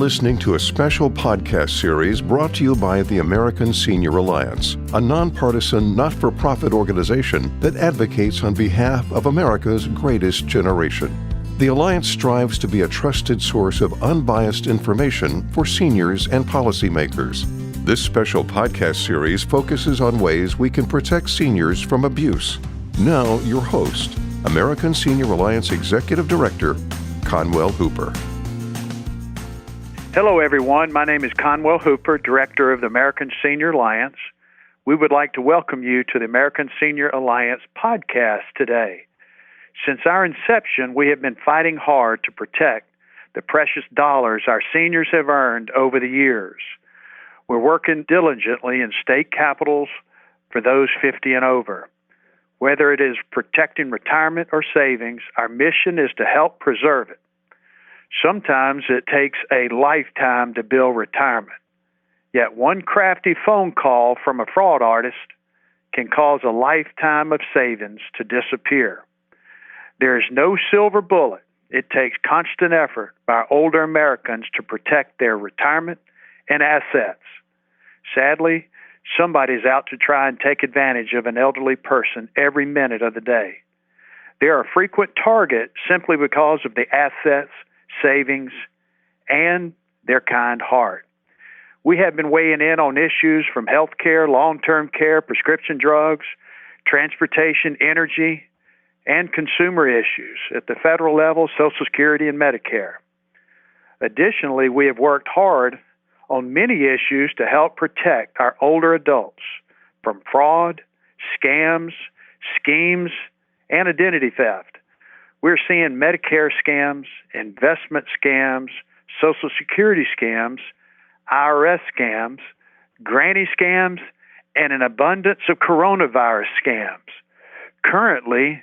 listening to a special podcast series brought to you by the American Senior Alliance, a nonpartisan, not-for-profit organization that advocates on behalf of America's greatest generation. The Alliance strives to be a trusted source of unbiased information for seniors and policymakers. This special podcast series focuses on ways we can protect seniors from abuse. Now, your host, American Senior Alliance Executive Director, Conwell Hooper. Hello, everyone. My name is Conwell Hooper, Director of the American Senior Alliance. We would like to welcome you to the American Senior Alliance podcast today. Since our inception, we have been fighting hard to protect the precious dollars our seniors have earned over the years. We're working diligently in state capitals for those 50 and over. Whether it is protecting retirement or savings, our mission is to help preserve it. Sometimes it takes a lifetime to build retirement. Yet one crafty phone call from a fraud artist can cause a lifetime of savings to disappear. There is no silver bullet. It takes constant effort by older Americans to protect their retirement and assets. Sadly, somebody's out to try and take advantage of an elderly person every minute of the day. They are a frequent target simply because of the assets, savings, and their kind heart. We have been weighing in on issues from health care, long-term care, prescription drugs, transportation, energy, and consumer issues at the federal level, Social Security and Medicare. Additionally, we have worked hard on many issues to help protect our older adults from fraud, scams, schemes, and identity theft. We're seeing Medicare scams, investment scams, Social Security scams, IRS scams, granny scams, and an abundance of coronavirus scams. Currently,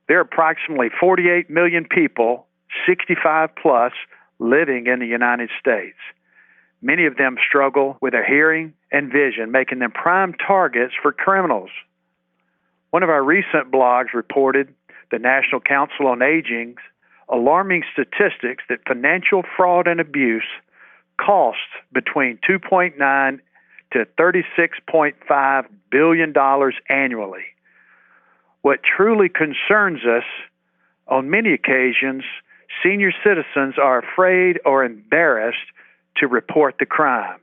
there are approximately 48 million people, 65 plus, living in the United States. Many of them struggle with their hearing and vision, making them prime targets for criminals. One of our recent blogs reported the National Council on Aging's alarming statistics that financial fraud and abuse costs between $2.9 to $36.5 billion annually. What truly concerns us, on many occasions, senior citizens are afraid or embarrassed to report the crime.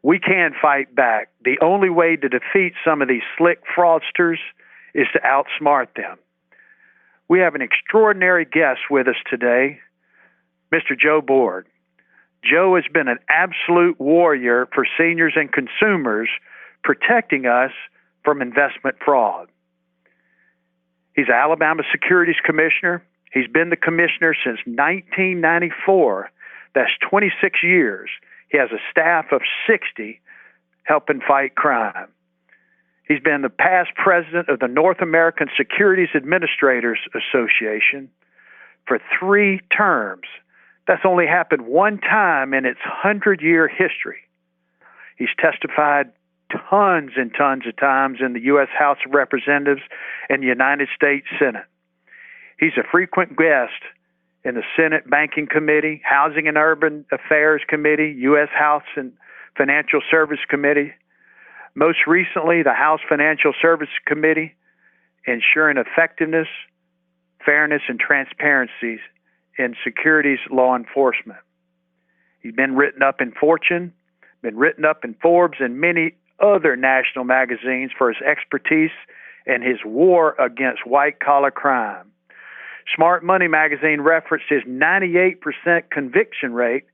We can fight back. The only way to defeat some of these slick fraudsters is to outsmart them. We have an extraordinary guest with us today, Mr. Joe Borg. Joe has been an absolute warrior for seniors and consumers, protecting us from investment fraud. He's Alabama Securities Commissioner. He's been the commissioner since 1994. That's 26 years. He has a staff of 60 helping fight crime. He's been the past president of the North American Securities Administrators Association for 3 terms. That's only happened one time in its 100-year history. He's testified tons and tons of times in the U.S. House of Representatives and the United States Senate. He's a frequent guest in the Senate Banking Committee, Housing and Urban Affairs Committee, U.S. House and Financial Service Committee, most recently the House Financial Service Committee, ensuring effectiveness, fairness, and transparency in securities law enforcement. He's been written up in Fortune, been written up in Forbes, and many other national magazines for his expertise and his war against white-collar crime. Smart Money magazine referenced his 98% conviction rate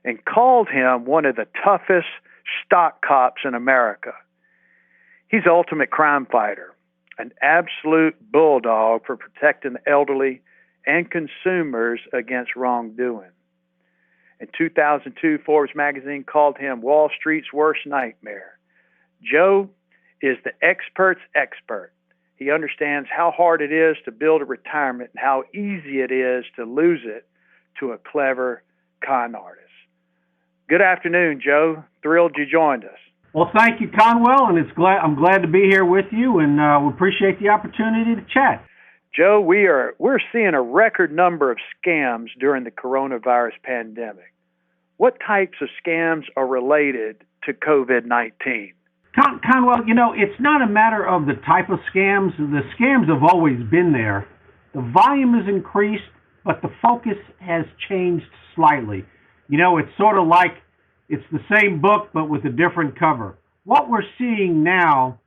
and called him one of the toughest stock cops in America. He's the ultimate crime fighter, an absolute bulldog for protecting the elderly and consumers against wrongdoing. In 2002, Forbes magazine called him Wall Street's worst nightmare. Joe is the expert's expert. He understands how hard it is to build a retirement and how easy it is to lose it to a clever con artist. Good afternoon, Joe. Thrilled you joined us. Well, thank you, Conwell, and I'm glad to be here with you, and we appreciate the opportunity to chat. Joe, we're seeing a record number of scams during the coronavirus pandemic. what types of scams are related to COVID-19? Conwell, it's not a matter of the type of scams. The scams have always been there. The volume has increased, but the focus has changed slightly. It's sort of like it's the same book, but with a different cover. What we're seeing now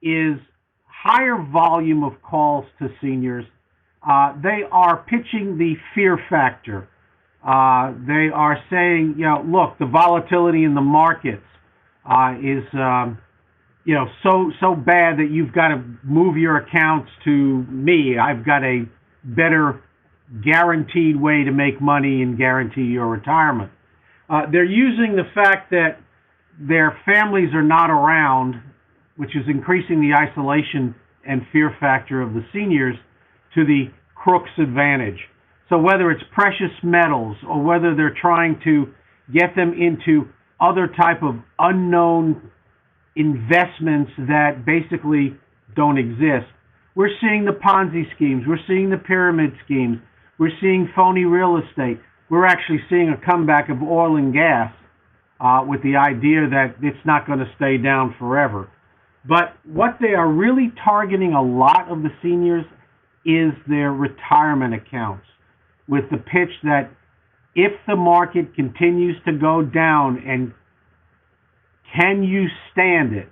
is higher volume of calls to seniors. They are pitching the fear factor. They are saying, look, the volatility in the markets is, so bad that you've got to move your accounts to me. I've got a better guaranteed way to make money and guarantee your retirement. They're using the fact that their families are not around, which is increasing the isolation and fear factor of the seniors, to the crook's advantage. So whether it's precious metals or whether they're trying to get them into other type of unknown investments that basically don't exist. We're seeing the Ponzi schemes. We're seeing the pyramid schemes. We're seeing phony real estate. We're actually seeing a comeback of oil and gas with the idea that it's not going to stay down forever. But what they are really targeting a lot of the seniors is their retirement accounts, with the pitch that if the market continues to go down and can you stand it,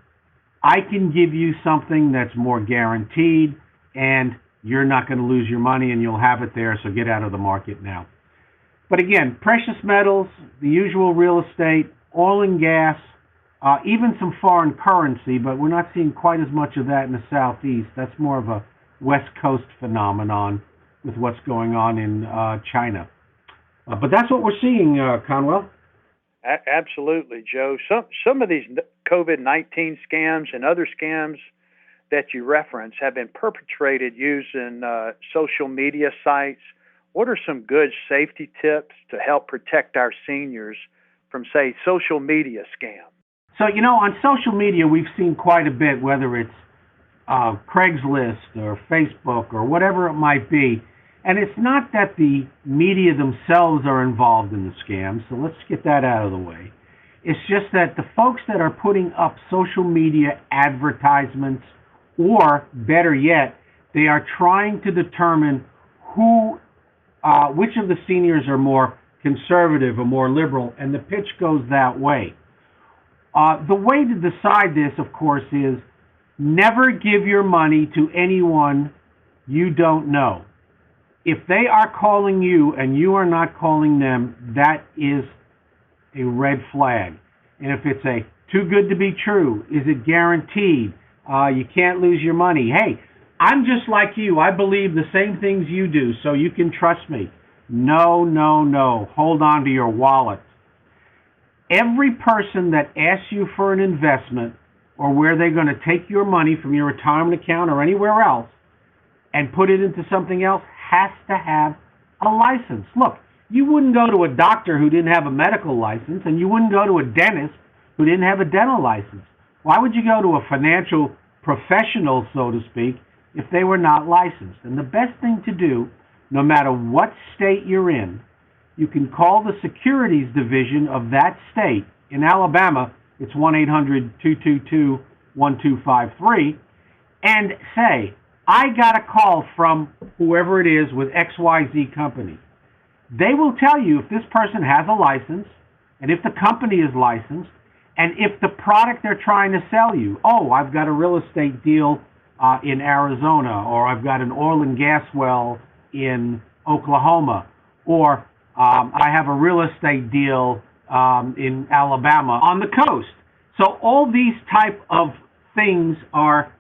I can give you something that's more guaranteed and you're not going to lose your money and you'll have it there, so get out of the market now. But again, precious metals, the usual real estate, oil and gas, even some foreign currency, but we're not seeing quite as much of that in the Southeast. That's more of a West Coast phenomenon with what's going on in China. But that's what we're seeing, Conwell. Absolutely, Joe. Some of these COVID-19 scams and other scams that you reference have been perpetrated using social media sites. What are some good safety tips to help protect our seniors from, say, social media scams? So, on social media, we've seen quite a bit, whether it's Craigslist or Facebook or whatever it might be. And it's not that the media themselves are involved in the scams, so let's get that out of the way. It's just that the folks that are putting up social media advertisements, or better yet, they are trying to determine which of the seniors are more conservative or more liberal, and the pitch goes that way. The way to decide this, of course, is never give your money to anyone you don't know. If they are calling you and you are not calling them, that is a red flag. And if it's a too good to be true, is it guaranteed? You can't lose your money. Hey, I'm just like you. I believe the same things you do, so you can trust me. No. Hold on to your wallet. Every person that asks you for an investment or where they're going to take your money from your retirement account or anywhere else and put it into something else has to have a license. Look, you wouldn't go to a doctor who didn't have a medical license, and you wouldn't go to a dentist who didn't have a dental license. Why would you go to a financial professional, so to speak, if they were not licensed? And the best thing to do, no matter what state you're in, you can call the Securities division of that state. In Alabama, it's 1-800-222-1253, and say, I got a call from whoever it is with XYZ company. They will tell you if this person has a license, and if the company is licensed, and if the product they're trying to sell you, I've got a real estate deal in Arizona, or I've got an oil and gas well in Oklahoma, or I have a real estate deal in Alabama on the coast. So all these type of things are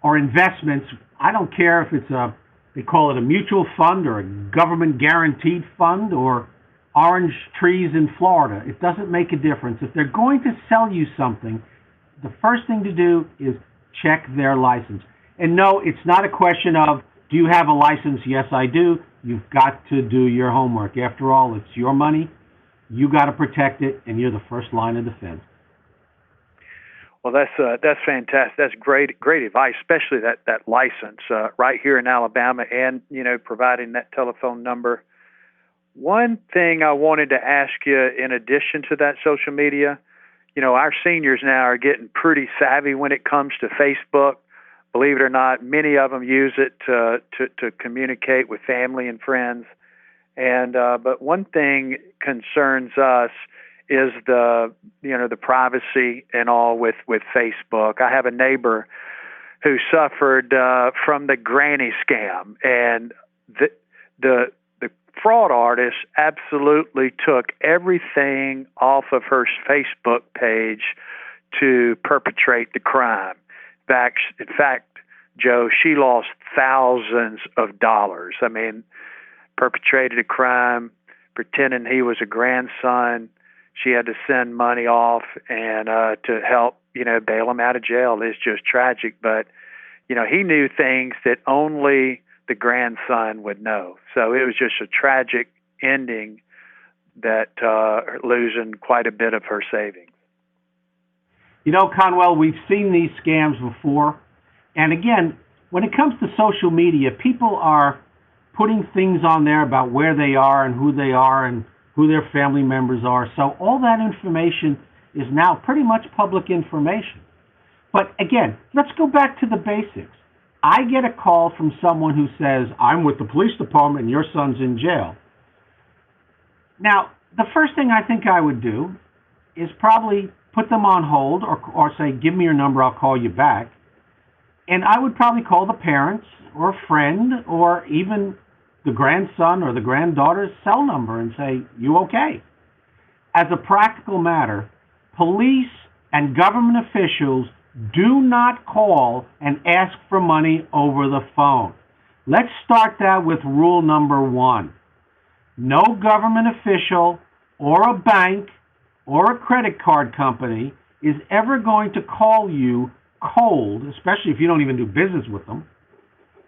investments. I don't care if it's they call it a mutual fund or a government guaranteed fund or orange trees in Florida. It doesn't make a difference. If they're going to sell you something, the first thing to do is check their license. And no, it's not a question of, do you have a license? Yes, I do. You've got to do your homework. After all, it's your money. You got to protect it, and you're the first line of defense. Well, that's fantastic. That's great advice, especially that license right here in Alabama, and providing that telephone number. One thing I wanted to ask you in addition to that social media, our seniors now are getting pretty savvy when it comes to Facebook. Believe it or not, many of them use it to communicate with family and friends. And but one thing concerns us is the privacy and all with Facebook. I have a neighbor who suffered from the granny scam, and the fraud artist absolutely took everything off of her Facebook page to perpetrate the crime. In fact, Joe, she lost thousands of dollars. I mean, perpetrated a crime, pretending he was a grandson. She had to send money off and to help, bail him out of jail. It's just tragic. But, he knew things that only the grandson would know. So it was just a tragic ending, that losing quite a bit of her savings. Conwell, we've seen these scams before. And again, when it comes to social media, people are putting things on there about where they are and who their family members are. So all that information is now pretty much public information. But again, let's go back to the basics. I get a call from someone who says, I'm with the police department and your son's in jail. Now, the first thing I think I would do is probably put them on hold or say, give me your number, I'll call you back. And I would probably call the parents or a friend or even the grandson or the granddaughter's cell number and say, you okay? As a practical matter, police and government officials do not call and ask for money over the phone. Let's start that with rule number 1. No government official or a bank or a credit card company is ever going to call you cold, especially if you don't even do business with them,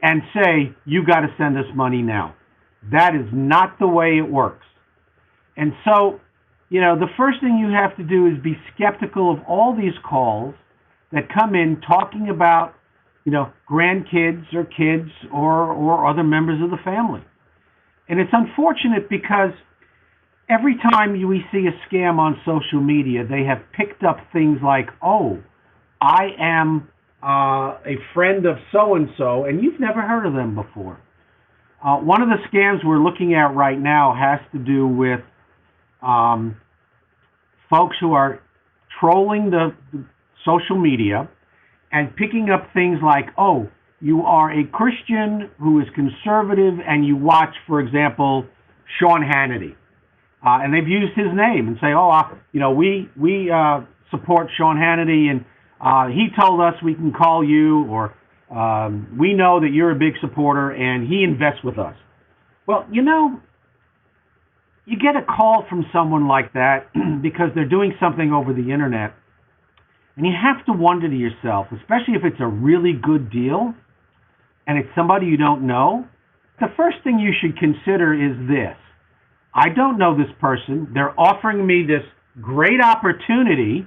and say, you got to send us money now. That is not the way it works. And so, the first thing you have to do is be skeptical of all these calls that come in talking about, grandkids or kids or other members of the family. And it's unfortunate because every time we see a scam on social media, they have picked up things like, oh, I am a friend of so-and-so, and you've never heard of them before. One of the scams we're looking at right now has to do with folks who are trolling the social media and picking up things like, oh, you are a Christian who is conservative and you watch, for example, Sean Hannity. And they've used his name and say, we support Sean Hannity and he told us we can call you, or we know that you're a big supporter and he invests with us. Well, you get a call from someone like that because they're doing something over the internet, and you have to wonder to yourself, especially if it's a really good deal and it's somebody you don't know, the first thing you should consider is this. I don't know this person. They're offering me this great opportunity.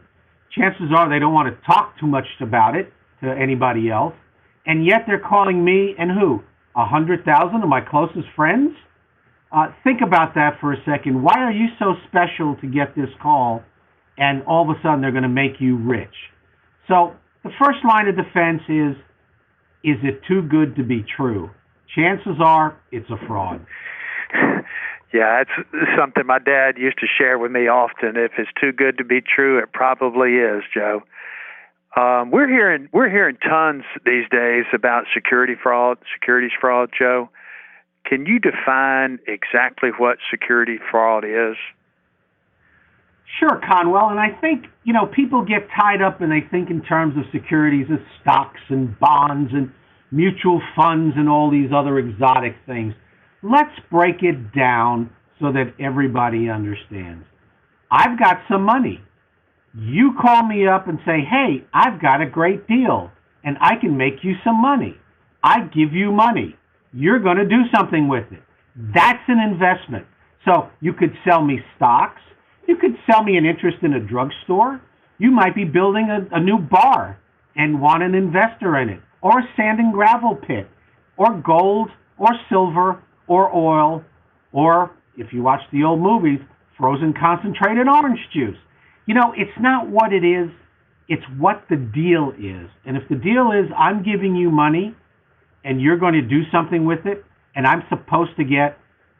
Chances are they don't want to talk too much about it to anybody else. And yet they're calling me and who? 100,000 of my closest friends? Think about that for a second. Why are you so special to get this call and all of a sudden they're going to make you rich? So the first line of defense is it too good to be true? Chances are it's a fraud. Yeah, it's something my dad used to share with me often. If it's too good to be true, it probably is, Joe. We're hearing tons these days about securities fraud, Joe. Can you define exactly what security fraud is? Sure, Conwell. And I think, people get tied up and they think in terms of securities as stocks and bonds and mutual funds and all these other exotic things. Let's break it down so that everybody understands. I've got some money. You call me up and say, hey, I've got a great deal and I can make you some money. I give you money. You're going to do something with it. That's an investment. So you could sell me stocks. You could sell me an interest in a drugstore. You might be building a new bar and want an investor in it, or a sand and gravel pit, or gold, or silver, or oil, or if you watch the old movies, frozen concentrated orange juice. It's not what it is, it's what the deal is. And if the deal is I'm giving you money and you're going to do something with it, and I'm supposed to get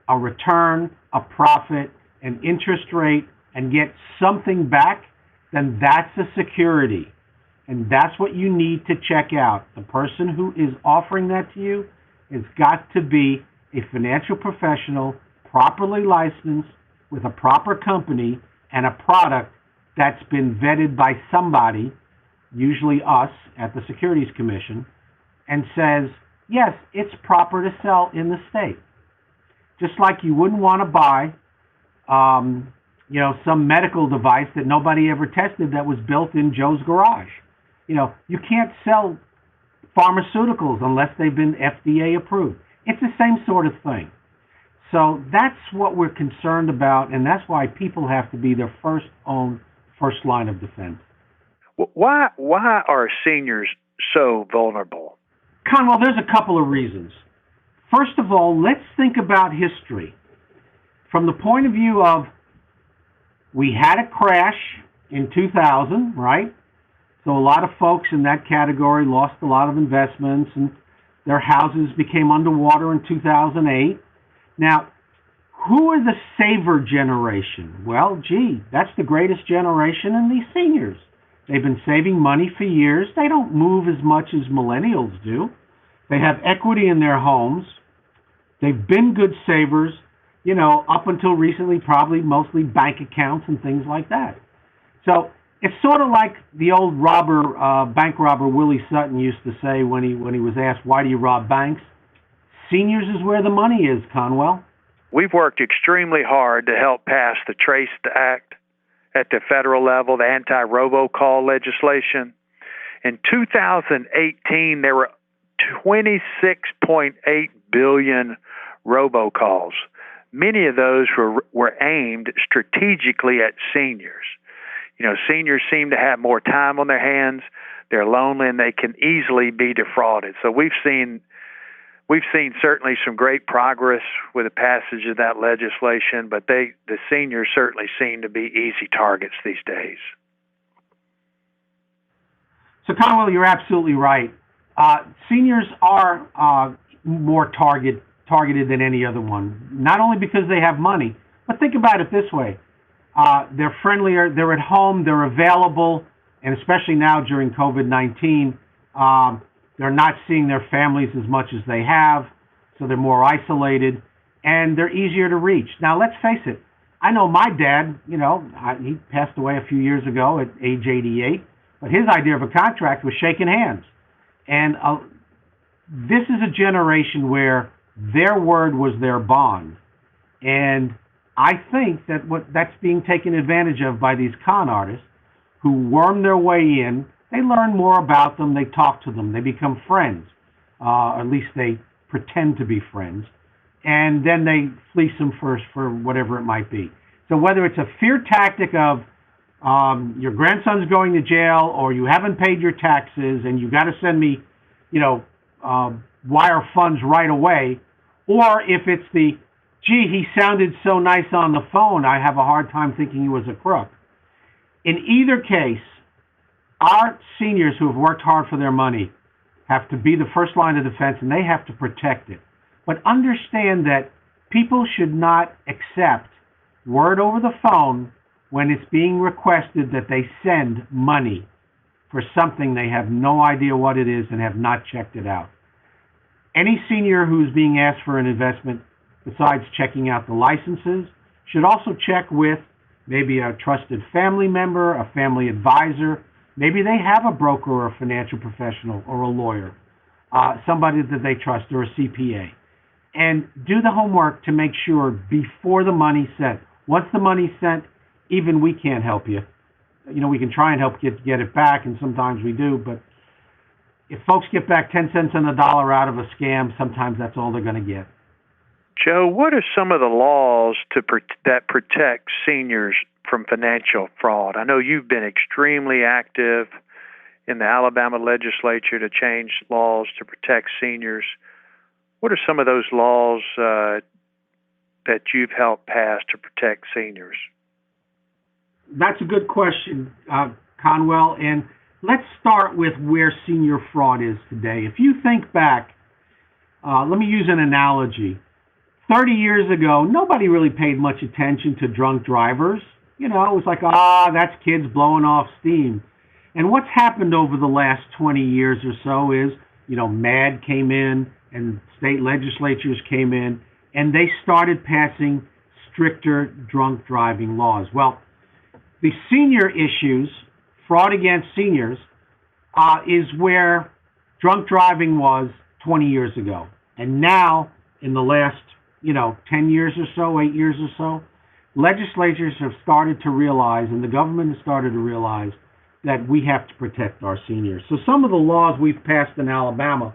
a return, a profit, an interest rate, and get something back, then that's a security. And that's what you need to check out. The person who is offering that to you has got to be a financial professional, properly licensed, with a proper company, and a product that's been vetted by somebody, usually us at the Securities Commission, and says, yes, it's proper to sell in the state. Just like you wouldn't want to buy, some medical device that nobody ever tested that was built in Joe's garage. You can't sell pharmaceuticals unless they've been FDA approved. It's the same sort of thing. So that's what we're concerned about, and that's why people have to be their first line of defense. Why are seniors so vulnerable? Conwell, there's a couple of reasons. First of all, let's think about history. From the point of view of, we had a crash in 2000, right? So a lot of folks in that category lost a lot of investments, and their houses became underwater in 2008. Now, who are the saver generation? Well, that's the greatest generation in these seniors. They've been saving money for years. They don't move as much as millennials do. They have equity in their homes. They've been good savers, up until recently, probably mostly bank accounts and things like that. So it's sort of like the old bank robber Willie Sutton used to say when he was asked, why do you rob banks? Seniors is where the money is, Conwell. We've worked extremely hard to help pass the TRACE Act at the federal level, the anti-robocall legislation. In 2018, there were 26.8 billion robocalls. Many of those were aimed strategically at seniors. Seniors seem to have more time on their hands. They're lonely, and they can easily be defrauded. So we've seen certainly some great progress with the passage of that legislation, but the seniors certainly seem to be easy targets these days. So, Conwell, you're absolutely right. Seniors are more targeted than any other one, not only because they have money, but think about it this way. They're friendlier, they're at home, they're available, and especially now during COVID-19, they're not seeing their families as much as they have, so they're more isolated, and they're easier to reach. Now, let's face it. I know my dad, he passed away a few years ago at age 88, but his idea of a contract was shaking hands. And this is a generation where their word was their bond. And I think that that's being taken advantage of by these con artists who worm their way in. They learn more about them, they talk to them, they become friends, or at least they pretend to be friends, and then they fleece them for whatever it might be. So whether it's a fear tactic of your grandson's going to jail, or you haven't paid your taxes and you got to send me, wire funds right away, or if it's he sounded so nice on the phone, I have a hard time thinking he was a crook. In either case, our seniors who have worked hard for their money have to be the first line of defense, and they have to protect it. But understand that people should not accept word over the phone when it's being requested that they send money for something they have no idea what it is and have not checked it out. Any senior who's being asked for an investment, besides checking out the licenses, should also check with maybe a trusted family member, a family advisor. Maybe they have a broker or a financial professional or a lawyer, somebody that they trust, or a CPA. And do the homework to make sure before the money's sent. Once the money's sent, even we can't help you. We can try and help get it back, and sometimes we do, but if folks get back 10 cents on the dollar out of a scam, sometimes that's all they're going to get. Joe, what are some of the laws that protect seniors from financial fraud? I know you've been extremely active in the Alabama legislature to change laws to protect seniors. What are some of those laws that you've helped pass to protect seniors? That's a good question, Conwell. And let's start with where senior fraud is today. If you think back, let me use an analogy. 30 years ago, nobody really paid much attention to drunk drivers. You know, it was like, that's kids blowing off steam. And what's happened over the last 20 years or so is, MAD came in and state legislatures came in, and they started passing stricter drunk driving laws. Well, the senior issues, fraud against seniors, is where drunk driving was 20 years ago. And now, in the last, 10 years or so, 8 years or so, legislatures have started to realize, and the government has started to realize, that we have to protect our seniors. So some of the laws we've passed in Alabama,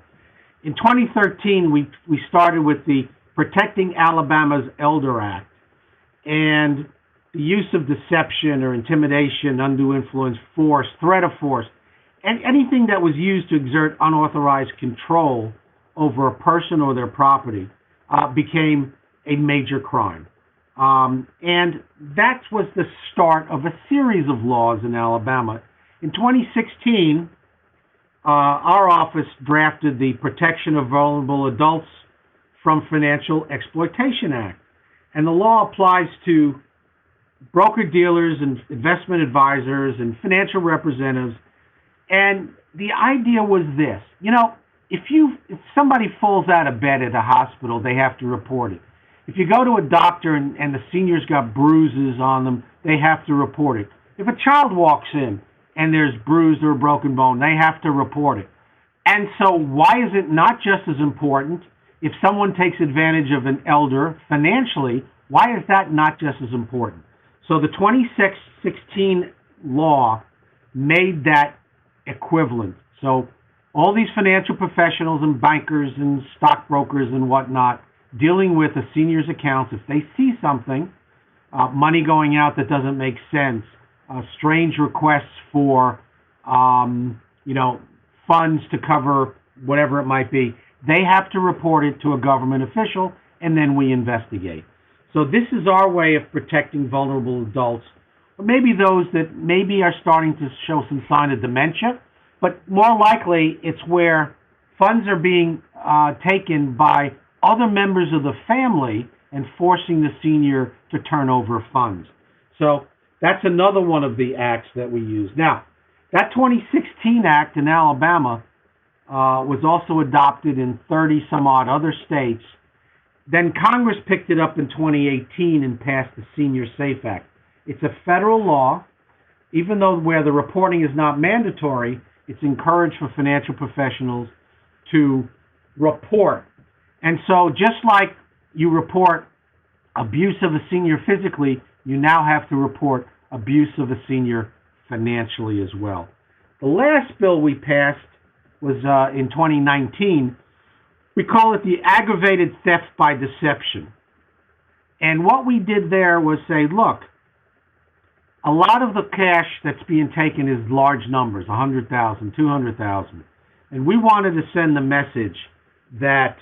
in 2013, we started with the Protecting Alabama's Elder Act, and the use of deception or intimidation, undue influence, force, threat of force, and anything that was used to exert unauthorized control over a person or their property became a major crime. And that was the start of a series of laws in Alabama. In 2016, our office drafted the Protection of Vulnerable Adults from Financial Exploitation Act. And the law applies to broker-dealers and investment advisors and financial representatives. And the idea was this. If somebody falls out of bed at a hospital, they have to report it. If you go to a doctor and the senior's got bruises on them, they have to report it. If a child walks in and there's bruised or a broken bone, they have to report it. And so why is it not just as important if someone takes advantage of an elder financially? Why is that not just as important? So the 2016 law made that equivalent. So all these financial professionals and bankers and stockbrokers and whatnot dealing with a senior's accounts, if they see something, money going out that doesn't make sense, strange requests for, funds to cover whatever it might be, they have to report it to a government official, and then we investigate. So this is our way of protecting vulnerable adults, or maybe those that maybe are starting to show some sign of dementia, but more likely it's where funds are being taken by other members of the family and forcing the senior to turn over funds. So that's another one of the acts that we use. Now, that 2016 act in Alabama was also adopted in 30 some odd other states. Then Congress picked it up in 2018 and passed the Senior Safe Act. It's a federal law. Even though where the reporting is not mandatory, it's encouraged for financial professionals to report. And so just like you report abuse of a senior physically, you now have to report abuse of a senior financially as well. The last bill we passed was in 2019. We call it the aggravated theft by deception. And what we did there was say, look, a lot of the cash that's being taken is large numbers, 100,000, 200,000. And we wanted to send the message that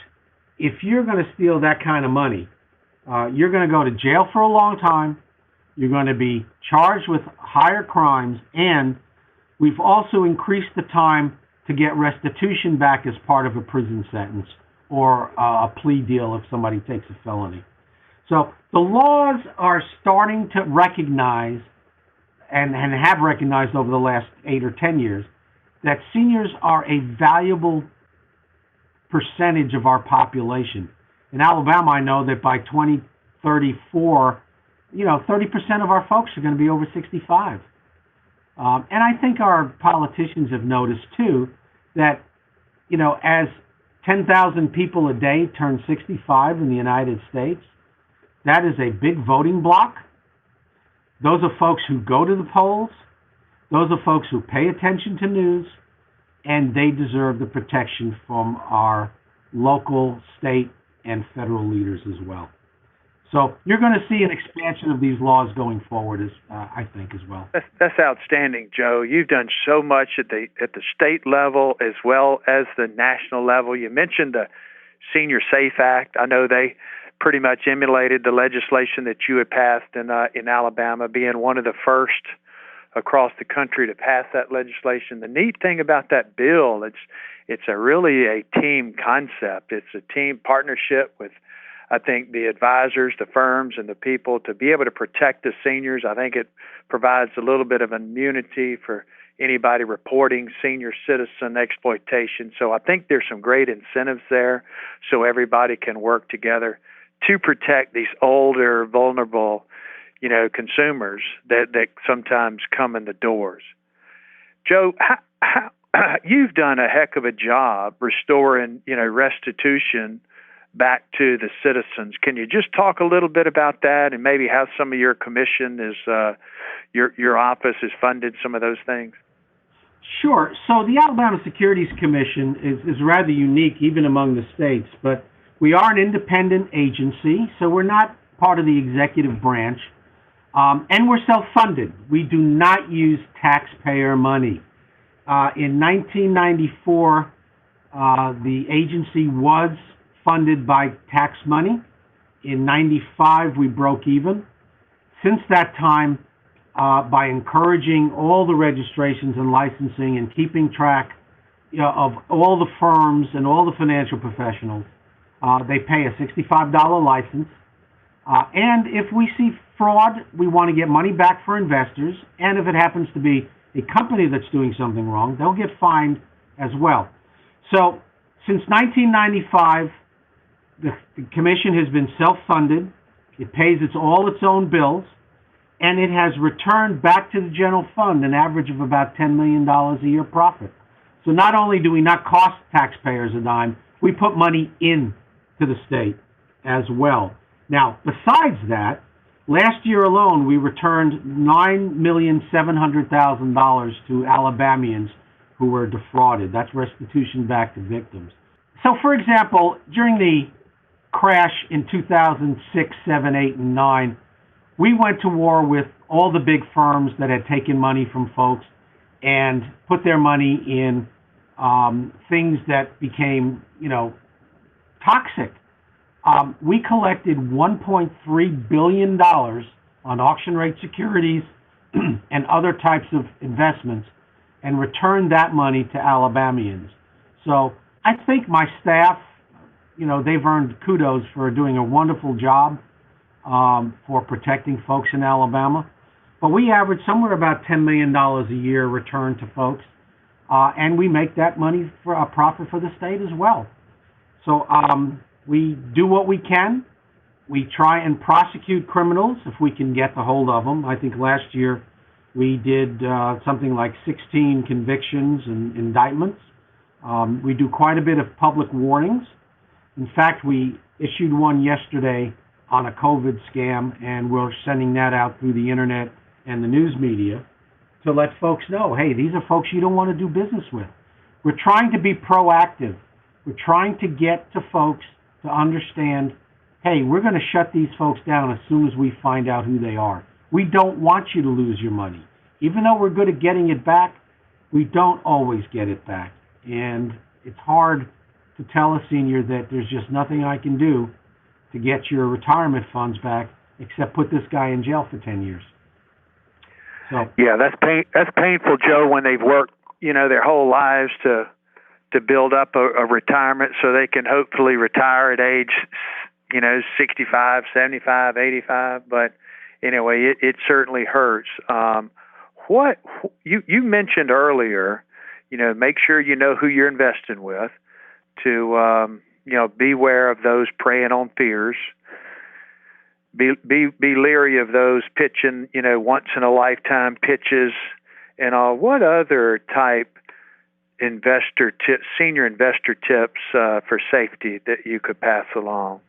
if you're going to steal that kind of money, you're going to go to jail for a long time, you're going to be charged with higher crimes, and we've also increased the time to get restitution back as part of a prison sentence or a plea deal if somebody takes a felony. So the laws are starting to recognize and have recognized over the last 8 or 10 years that seniors are a valuable percentage of our population. In Alabama, I know that by 2034, 30% of our folks are going to be over 65. And I think our politicians have noticed, too, that, as 10,000 people a day turn 65 in the United States, that is a big voting bloc. Those are folks who go to the polls. Those are folks who pay attention to news, and they deserve the protection from our local, state, and federal leaders as well. So you're going to see an expansion of these laws going forward, I think, as well. That's outstanding, Joe. You've done so much at the state level as well as the national level. You mentioned the Senior Safe Act. I know they pretty much emulated the legislation that you had passed in Alabama, being one of the first across the country to pass that legislation. The neat thing about that bill, it's really a team concept. It's a team partnership with, I think, the advisors, the firms, and the people to be able to protect the seniors. I think it provides a little bit of immunity for anybody reporting senior citizen exploitation. So I think there's some great incentives there so everybody can work together to protect these older, vulnerable, consumers that sometimes come in the doors. Joe, you've done a heck of a job restoring, restitution back to the citizens. Can you just talk a little bit about that and maybe how some of your commission is, your office has funded some of those things? Sure. So the Alabama Securities Commission is rather unique even among the states, but we are an independent agency, so we're not part of the executive branch, and we're self-funded. We do not use taxpayer money. In 1994, the agency was funded by tax money. In 95, we broke even. Since that time, by encouraging all the registrations and licensing and keeping track of all the firms and all the financial professionals, they pay a $65 license. And if we see fraud, we want to get money back for investors. And if it happens to be a company that's doing something wrong, they'll get fined as well. So since 1995, the commission has been self-funded. It pays all its own bills, and it has returned back to the general fund an average of about $10 million a year profit. So not only do we not cost taxpayers a dime, we put money in to the state as well. Now, besides that, last year alone, we returned $9,700,000 to Alabamians who were defrauded. That's restitution back to victims. So, for example, during the crash in 2006, 7, 8, and 9, we went to war with all the big firms that had taken money from folks and put their money in things that became, toxic. We collected $1.3 billion on auction rate securities and other types of investments and returned that money to Alabamians. So I think my staff, they've earned kudos for doing a wonderful job for protecting folks in Alabama. But we average somewhere about $10 million a year return to folks, and we make that money for a profit for the state as well. So we do what we can. We try and prosecute criminals if we can get the hold of them. I think last year we did something like 16 convictions and indictments. We do quite a bit of public warnings. In fact, we issued one yesterday on a COVID scam, and we're sending that out through the internet and the news media to let folks know, hey, these are folks you don't want to do business with. We're trying to be proactive. We're trying to get to folks to understand, hey, we're going to shut these folks down as soon as we find out who they are. We don't want you to lose your money. Even though we're good at getting it back, we don't always get it back. And it's hard to tell a senior that there's just nothing I can do to get your retirement funds back except put this guy in jail for 10 years. So yeah, that's painful, Joe, when they've worked, their whole lives to build up a retirement so they can hopefully retire at age, 65, 75, 85. But anyway, it certainly hurts. What you mentioned earlier, make sure you know who you're investing with, to beware of those preying on fears. Be leery of those pitching, once in a lifetime pitches, and all. What other type senior investor tips for safety that you could pass along?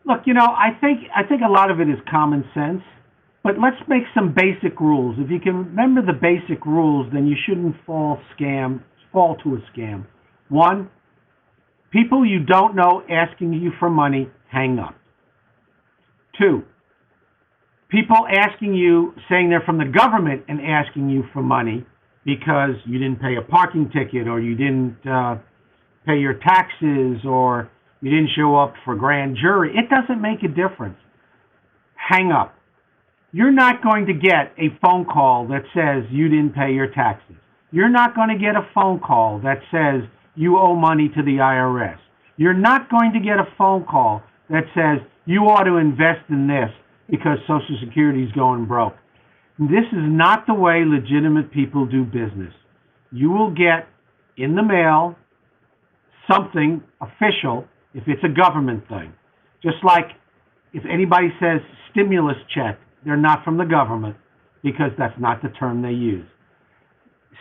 Look, I think a lot of it is common sense, but let's make some basic rules. If you can remember the basic rules, then you shouldn't fall to a scam. 1, people you don't know asking you for money, hang up. 2, people asking you, saying they're from the government and asking you for money because you didn't pay a parking ticket or you didn't pay your taxes or you didn't show up for grand jury. It doesn't make a difference. Hang up. You're not going to get a phone call that says you didn't pay your taxes. You're not going to get a phone call that says you owe money to the IRS. You're not going to get a phone call that says you ought to invest in this because Social Security is going broke. This is not the way legitimate people do business. You will get in the mail something official if it's a government thing. Just like if anybody says stimulus check, they're not from the government because that's not the term they use.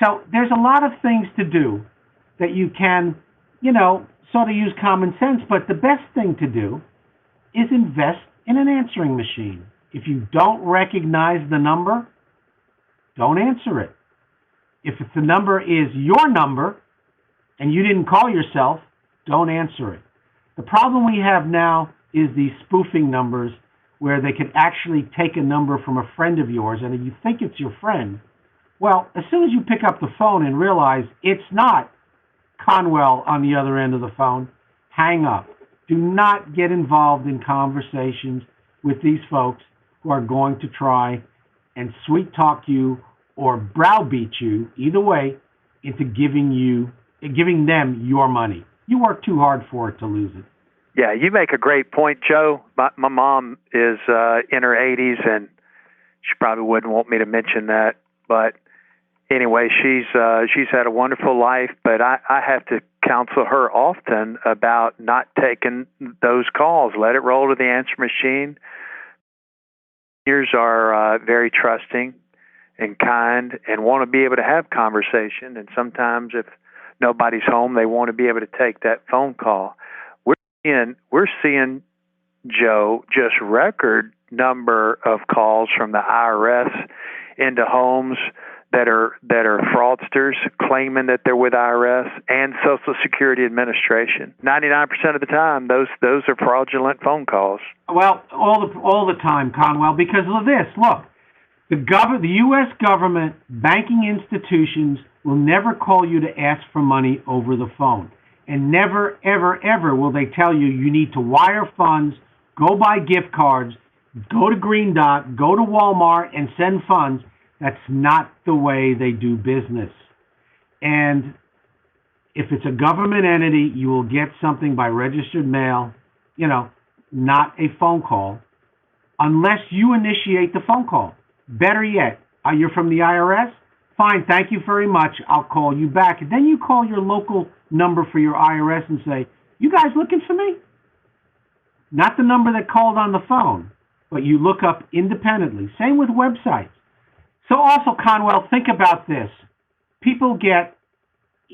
So there's a lot of things to do that you can, sort of use common sense, but the best thing to do is invest in an answering machine. If you don't recognize the number, don't answer it. If the number is your number and you didn't call yourself, don't answer it. The problem we have now is these spoofing numbers where they could actually take a number from a friend of yours, and if you think it's your friend, well, as soon as you pick up the phone and realize it's not Conwell on the other end of the phone, hang up. Do not get involved in conversations with these folks who are going to try and sweet talk you or browbeat you, either way, into giving them your money. You work too hard for it to lose it. Yeah, you make a great point, Joe. My mom is in her 80s, and she probably wouldn't want me to mention that. But anyway, she's had a wonderful life, but I have to counsel her often about not taking those calls. Let it roll to the answer machine. Seniors are very trusting and kind and want to be able to have conversation. And sometimes if nobody's home, they want to be able to take that phone call. We're seeing, Joe, just record number of calls from the IRS into homes that are fraudsters claiming that they're with IRS and Social Security Administration. 99% of the time, those are fraudulent phone calls. Well, all the time, Conwell, because of this. Look, the U.S. government, banking institutions will never call you to ask for money over the phone. And never, ever, ever will they tell you you need to wire funds, go buy gift cards, go to Green Dot, go to Walmart and send funds. That's not the way they do business. And if it's a government entity, you will get something by registered mail, not a phone call, unless you initiate the phone call. Better yet, you're from the IRS? Fine, thank you very much. I'll call you back. And then you call your local number for your IRS and say, you guys looking for me? Not the number that called on the phone, but you look up independently. Same with websites. So also, Conwell, think about this. People get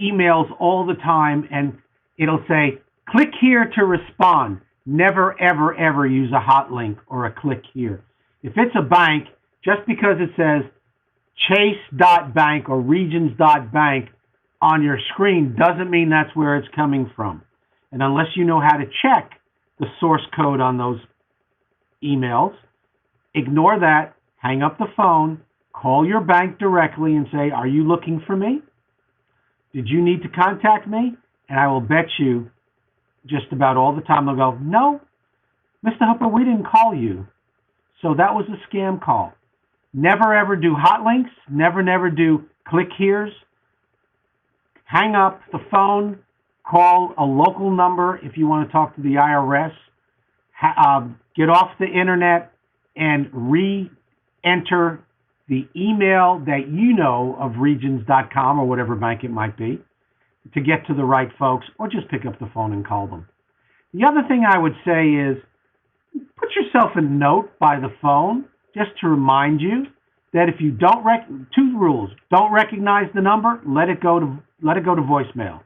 emails all the time, and it'll say, click here to respond. Never, ever, ever use a hot link or a click here. If it's a bank, just because it says Chase.bank or Regions.bank on your screen doesn't mean that's where it's coming from. And unless you know how to check the source code on those emails, ignore that, hang up the phone, call your bank directly and say, are you looking for me? Did you need to contact me? And I will bet you just about all the time they'll go, no, Mr. Hooper, we didn't call you. So that was a scam call. Never ever do hot links. Never do click here's. Hang up the phone. Call a local number if you want to talk to the IRS. Get off the internet and re-enter the email that you know of Regions.com or whatever bank it might be to get to the right folks, or just pick up the phone and call them. The other thing I would say is put yourself a note by the phone just to remind you that if you don't two rules: don't recognize the number, let it go to voicemail.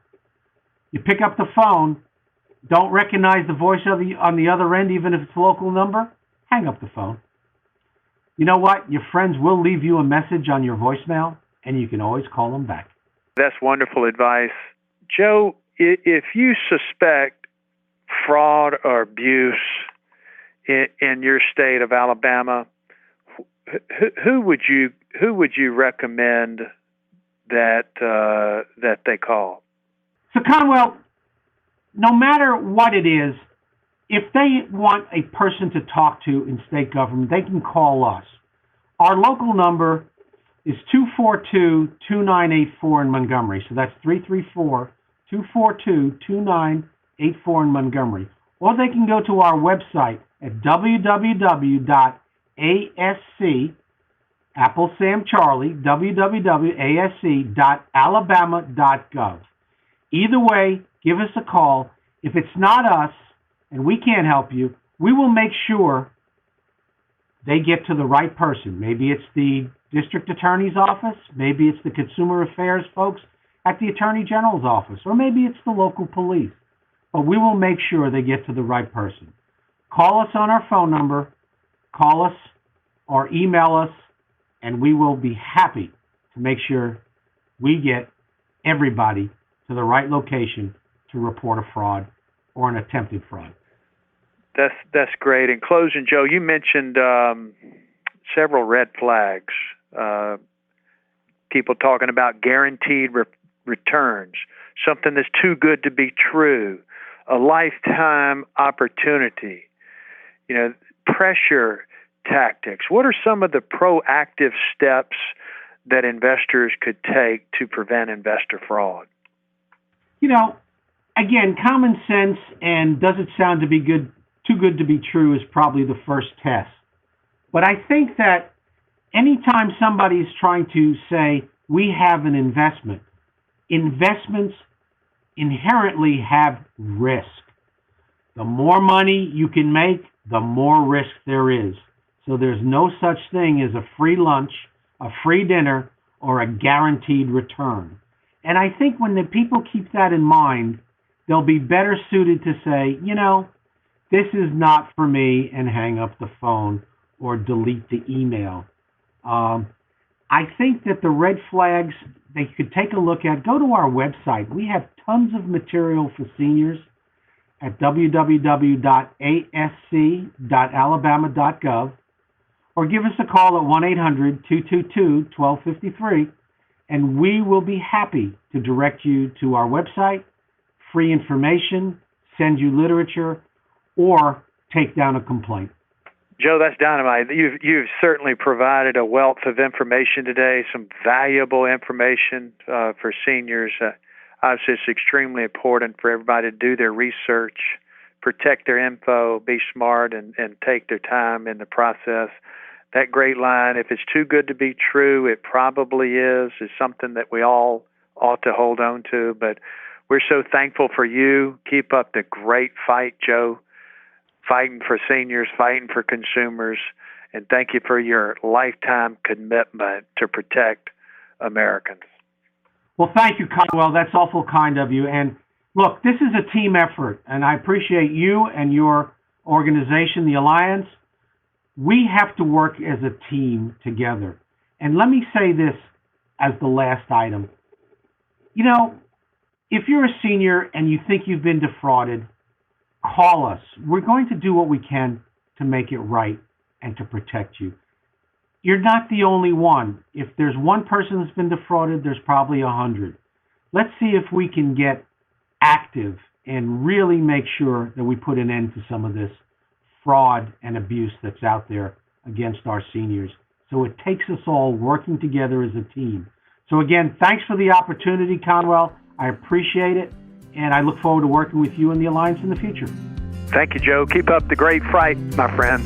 You pick up the phone, don't recognize the voice on the other end, even if it's a local number, hang up the phone. You know what? Your friends will leave you a message on your voicemail, and you can always call them back. That's wonderful advice. Joe, if you suspect fraud or abuse in your state of Alabama, who would you recommend that they call? So, Conwell, no matter what it is, if they want a person to talk to in state government, they can call us. Our local number is 242-2984 in Montgomery. So that's 334-242-2984 in Montgomery. Or they can go to our website at www.asc, Apple Sam Charlie, www.asc.alabama.gov. Either way, give us a call. If it's not us and we can't help you, we will make sure they get to the right person. Maybe it's the district attorney's office, maybe it's the consumer affairs folks at the attorney general's office, or maybe it's the local police. But we will make sure they get to the right person. Call us on our phone number, call us or email us, and we will be happy to make sure we get everybody to the right location to report a fraud or an attempted fraud. That's great. In closing, Joe, you mentioned several red flags. People talking about guaranteed returns, something that's too good to be true, a lifetime opportunity, pressure tactics. What are some of the proactive steps that investors could take to prevent investor fraud? Again, common sense and does it sound too good to be true is probably the first test. But I think that anytime somebody is trying to say, we have an investment, investments inherently have risk. The more money you can make, the more risk there is. So there's no such thing as a free lunch, a free dinner, or a guaranteed return. And I think when the people keep that in mind, they'll be better suited to say, this is not for me, and hang up the phone or delete the email. I think that the red flags they could take a look at, go to our website. We have tons of material for seniors at www.asc.alabama.gov, or give us a call at 1-800-222-1253, and we will be happy to direct you to our website, free information, send you literature, or take down a complaint. Joe, that's dynamite. You've certainly provided a wealth of information today, some valuable information for seniors. Obviously, it's extremely important for everybody to do their research, protect their info, be smart, and take their time in the process. That great line, if it's too good to be true, it probably is something that we all ought to hold on to. But we're so thankful for you. Keep up the great fight, Joe. Fighting for seniors, fighting for consumers, and thank you for your lifetime commitment to protect Americans. Well, thank you, Conwell. That's awful kind of you. And look, this is a team effort, and I appreciate you and your organization, the Alliance. We have to work as a team together. And let me say this as the last item. If you're a senior and you think you've been defrauded, call us. We're going to do what we can to make it right and to protect you. You're not the only one. If there's one person that's been defrauded, there's probably 100. Let's see if we can get active and really make sure that we put an end to some of this fraud and abuse that's out there against our seniors. So it takes us all working together as a team. So again, thanks for the opportunity, Conwell. I appreciate it. And I look forward to working with you and the Alliance in the future. Thank you, Joe. Keep up the great fight, my friend.